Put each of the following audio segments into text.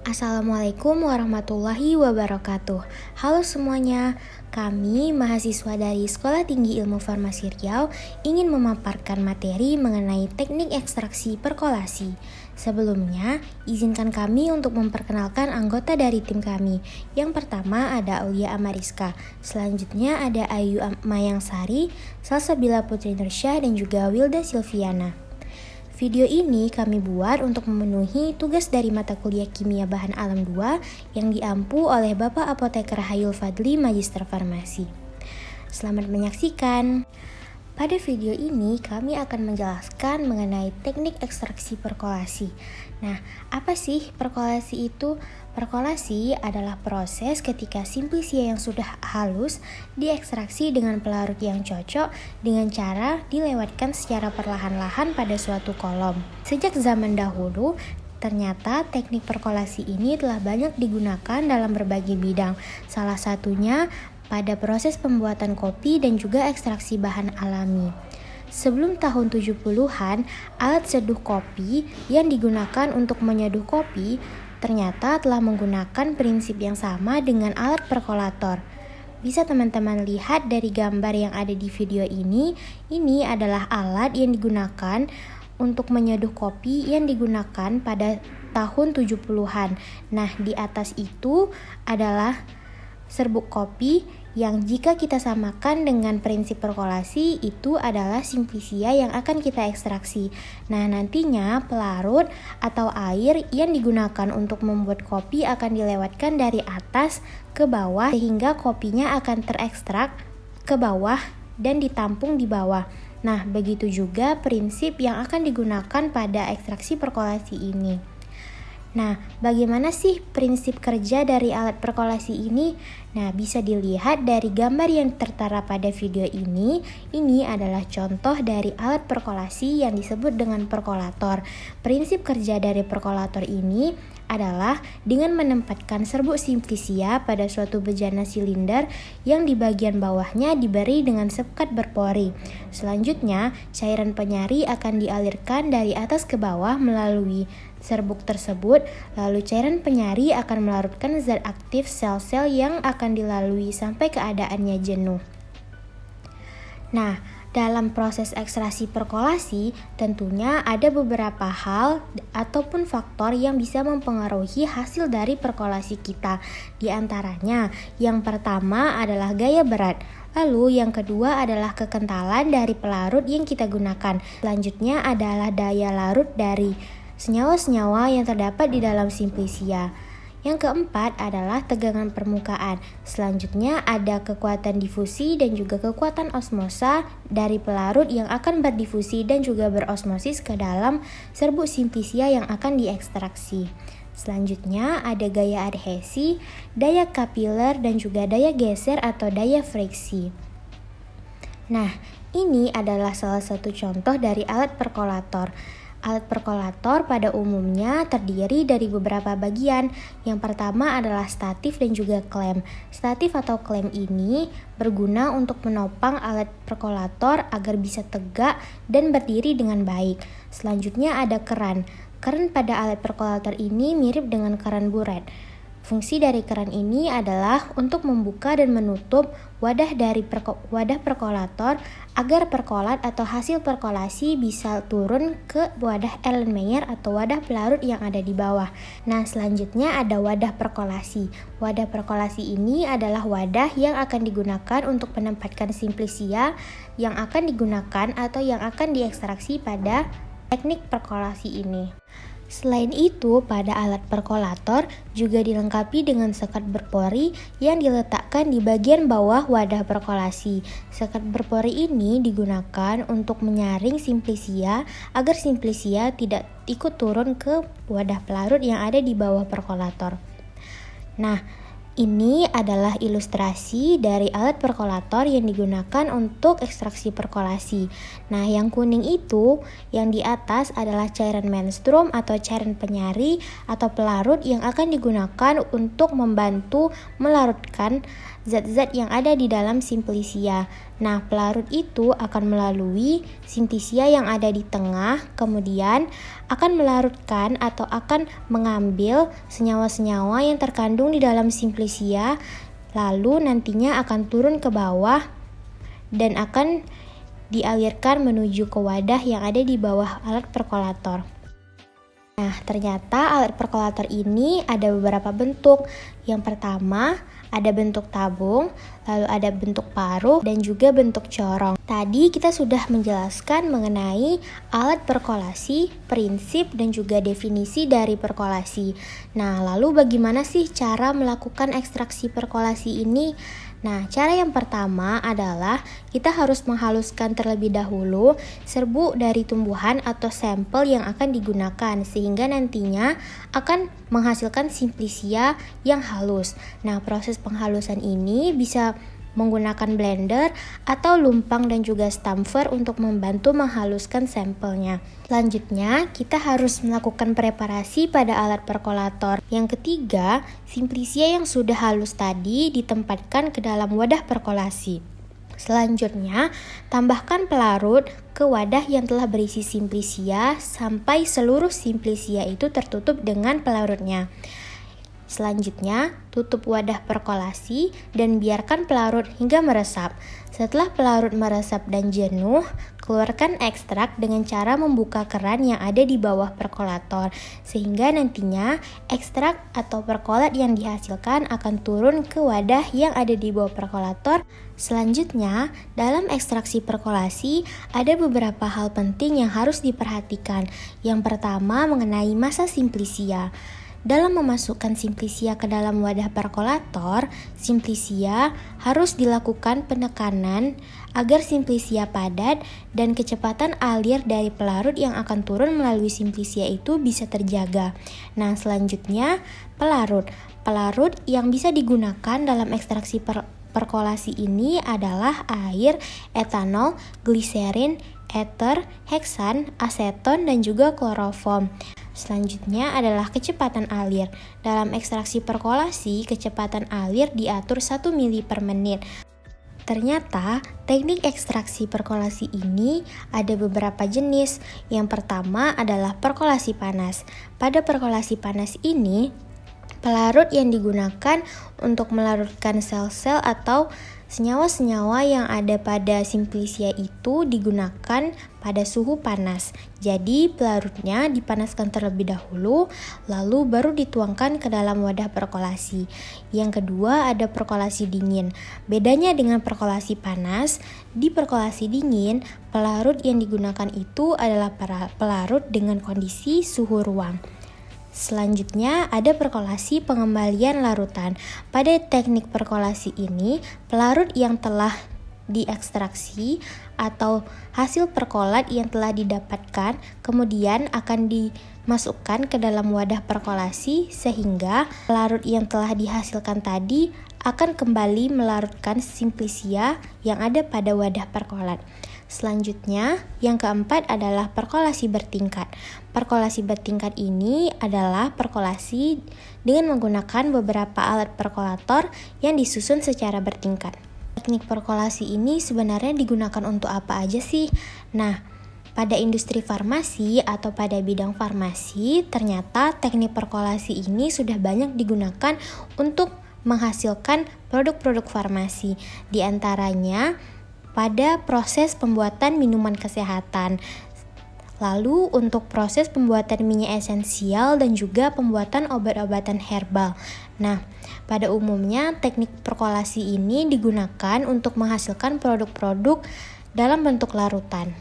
Assalamualaikum warahmatullahi wabarakatuh. Halo semuanya, kami mahasiswa dari Sekolah Tinggi Ilmu Farmasi Riau ingin memaparkan materi mengenai teknik ekstraksi perkolasi. Sebelumnya, izinkan kami untuk memperkenalkan anggota dari tim kami. Yang pertama ada Aulia Amariska, selanjutnya ada Ayu Mayangsari, Salsabila Putri Nursyah, dan juga Wilda Silviana. Video ini kami buat untuk memenuhi tugas dari mata kuliah Kimia Bahan Alam 2 yang diampu oleh Bapak Apoteker Hayul Fadli, Magister Farmasi. Selamat menyaksikan. Pada video ini kami akan menjelaskan mengenai teknik ekstraksi perkolasi. Nah, apa sih perkolasi itu? Perkolasi adalah proses ketika simplisia yang sudah halus diekstraksi dengan pelarut yang cocok dengan cara dilewatkan secara perlahan-lahan pada suatu kolom. Sejak zaman dahulu, ternyata teknik perkolasi ini telah banyak digunakan dalam berbagai bidang. Salah satunya pada proses pembuatan kopi dan juga ekstraksi bahan alami. Sebelum tahun 70-an, alat seduh kopi yang digunakan untuk menyeduh kopi ternyata telah menggunakan prinsip yang sama dengan alat perkolator. Bisa teman-teman lihat dari gambar yang ada di video ini adalah alat yang digunakan untuk menyeduh kopi yang digunakan pada tahun 70-an. Nah, di atas itu adalah serbuk kopi yang jika kita samakan dengan prinsip perkolasi itu adalah simplisia yang akan kita ekstraksi. Nah, nantinya pelarut atau air yang digunakan untuk membuat kopi akan dilewatkan dari atas ke bawah sehingga kopinya akan terekstrak ke bawah dan ditampung di bawah. Nah, begitu juga prinsip yang akan digunakan pada ekstraksi perkolasi ini. Nah, bagaimana sih prinsip kerja dari alat perkolasi ini? Nah, bisa dilihat dari gambar yang tertera pada video ini. Ini adalah contoh dari alat perkolasi yang disebut dengan perkolator. Prinsip kerja dari perkolator ini adalah dengan menempatkan serbuk simplisia pada suatu bejana silinder yang di bagian bawahnya diberi dengan sekat berpori. Selanjutnya, cairan penyari akan dialirkan dari atas ke bawah melalui serbuk tersebut, lalu cairan penyari akan melarutkan zat aktif sel-sel yang akan dilalui sampai keadaannya jenuh. Nah, dalam proses ekstraksi perkolasi, tentunya ada beberapa hal ataupun faktor yang bisa mempengaruhi hasil dari perkolasi kita. Di antaranya, yang pertama adalah gaya berat. Lalu yang kedua adalah kekentalan dari pelarut yang kita gunakan. Selanjutnya adalah daya larut dari senyawa-senyawa yang terdapat di dalam simplisia. Yang keempat adalah tegangan permukaan. Selanjutnya ada kekuatan difusi dan juga kekuatan osmosa dari pelarut yang akan berdifusi dan juga berosmosis ke dalam serbuk simplisia yang akan diekstraksi. Selanjutnya ada gaya adhesi, daya kapiler, dan juga daya geser atau daya friksi. Nah, ini adalah salah satu contoh dari alat perkolator. Alat perkolator pada umumnya terdiri dari beberapa bagian. Yang pertama adalah statif dan juga klem. Statif atau klem ini berguna untuk menopang alat perkolator agar bisa tegak dan berdiri dengan baik. Selanjutnya ada keran. Keran pada alat perkolator ini mirip dengan keran buret. Fungsi dari keran ini adalah untuk membuka dan menutup wadah dari wadah perkolator agar perkolat atau hasil perkolasi bisa turun ke wadah Erlenmeyer atau wadah pelarut yang ada di bawah. Nah, selanjutnya ada wadah perkolasi. Wadah perkolasi ini adalah wadah yang akan digunakan untuk menempatkan simplisia yang akan digunakan atau yang akan diekstraksi pada teknik perkolasi ini. Selain itu, pada alat perkolator juga dilengkapi dengan sekat berpori yang diletakkan di bagian bawah wadah perkolasi. Sekat berpori ini digunakan untuk menyaring simplisia agar simplisia tidak ikut turun ke wadah pelarut yang ada di bawah perkolator. Nah, ini adalah ilustrasi dari alat perkolator yang digunakan untuk ekstraksi perkolasi. Nah, yang kuning itu, yang di atas adalah cairan menstrum atau cairan penyari atau pelarut yang akan digunakan untuk membantu melarutkan zat-zat yang ada di dalam simplisia. Nah, pelarut itu akan melalui simplisia yang ada di tengah, kemudian akan melarutkan atau akan mengambil senyawa-senyawa yang terkandung di dalam simplisia, lalu nantinya akan turun ke bawah dan akan dialirkan menuju ke wadah yang ada di bawah alat perkolator. Nah, ternyata alat perkolator ini ada beberapa bentuk. Yang pertama, ada bentuk tabung, lalu ada bentuk paruh, dan juga bentuk corong. Tadi kita sudah menjelaskan mengenai alat perkolasi, prinsip, dan juga definisi dari perkolasi. Nah, lalu bagaimana sih cara melakukan ekstraksi perkolasi ini? Nah, cara yang pertama adalah kita harus menghaluskan terlebih dahulu serbuk dari tumbuhan atau sampel yang akan digunakan sehingga nantinya akan menghasilkan simplisia yang halus. Nah, proses penghalusan ini bisa menggunakan blender atau lumpang dan juga stamper untuk membantu menghaluskan sampelnya. Selanjutnya, kita harus melakukan preparasi pada alat perkolator. Yang ketiga, simplisia yang sudah halus tadi ditempatkan ke dalam wadah perkolasi. Selanjutnya, tambahkan pelarut ke wadah yang telah berisi simplisia sampai seluruh simplisia itu tertutup dengan pelarutnya. Selanjutnya, tutup wadah perkolasi dan biarkan pelarut hingga meresap. Setelah pelarut meresap dan jenuh, keluarkan ekstrak dengan cara membuka keran yang ada di bawah perkolator, sehingga nantinya ekstrak atau perkolat yang dihasilkan akan turun ke wadah yang ada di bawah perkolator. Selanjutnya, dalam ekstraksi perkolasi ada beberapa hal penting yang harus diperhatikan. Yang pertama, mengenai masa simplisia. Dalam memasukkan simplisia ke dalam wadah perkolator, simplisia harus dilakukan penekanan agar simplisia padat dan kecepatan alir dari pelarut yang akan turun melalui simplisia itu bisa terjaga. Nah, selanjutnya pelarut. Pelarut yang bisa digunakan dalam ekstraksi perkolasi ini adalah air, etanol, gliserin, ether, heksan, aseton, dan juga kloroform. Selanjutnya adalah kecepatan alir. Dalam ekstraksi perkolasi, kecepatan alir diatur 1 mili per menit. Ternyata, teknik ekstraksi perkolasi ini ada beberapa jenis. Yang pertama adalah perkolasi panas. Pada perkolasi panas ini, pelarut yang digunakan untuk melarutkan sel-sel atau senyawa-senyawa yang ada pada simplisia itu digunakan pada suhu panas. Jadi pelarutnya dipanaskan terlebih dahulu, lalu baru dituangkan ke dalam wadah perkolasi. Yang kedua ada perkolasi dingin. Bedanya dengan perkolasi panas, di perkolasi dingin, pelarut yang digunakan itu adalah pelarut dengan kondisi suhu ruang. Selanjutnya ada perkolasi pengembalian larutan. Pada teknik perkolasi ini, pelarut yang telah diekstraksi atau hasil perkolat yang telah didapatkan kemudian akan dimasukkan ke dalam wadah perkolasi sehingga pelarut yang telah dihasilkan tadi akan kembali melarutkan simplisia yang ada pada wadah perkolat. Selanjutnya, yang keempat adalah perkolasi bertingkat. Perkolasi bertingkat ini adalah perkolasi dengan menggunakan beberapa alat perkolator yang disusun secara bertingkat. Teknik perkolasi ini sebenarnya digunakan untuk apa aja sih? Nah, pada industri farmasi atau pada bidang farmasi, ternyata teknik perkolasi ini sudah banyak digunakan untuk menghasilkan produk-produk farmasi. Di antaranya pada proses pembuatan minuman kesehatan. Lalu untuk proses pembuatan minyak esensial dan juga pembuatan obat-obatan herbal. Nah, pada umumnya teknik perkolasi ini digunakan untuk menghasilkan produk-produk dalam bentuk larutan.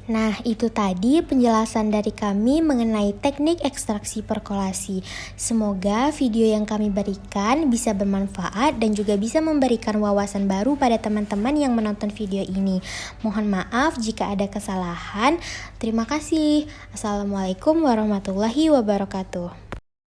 Nah, itu tadi penjelasan dari kami mengenai teknik ekstraksi perkolasi. Semoga video yang kami berikan bisa bermanfaat dan juga bisa memberikan wawasan baru pada teman-teman yang menonton video ini. Mohon maaf jika ada kesalahan. Terima kasih. Assalamualaikum warahmatullahi wabarakatuh.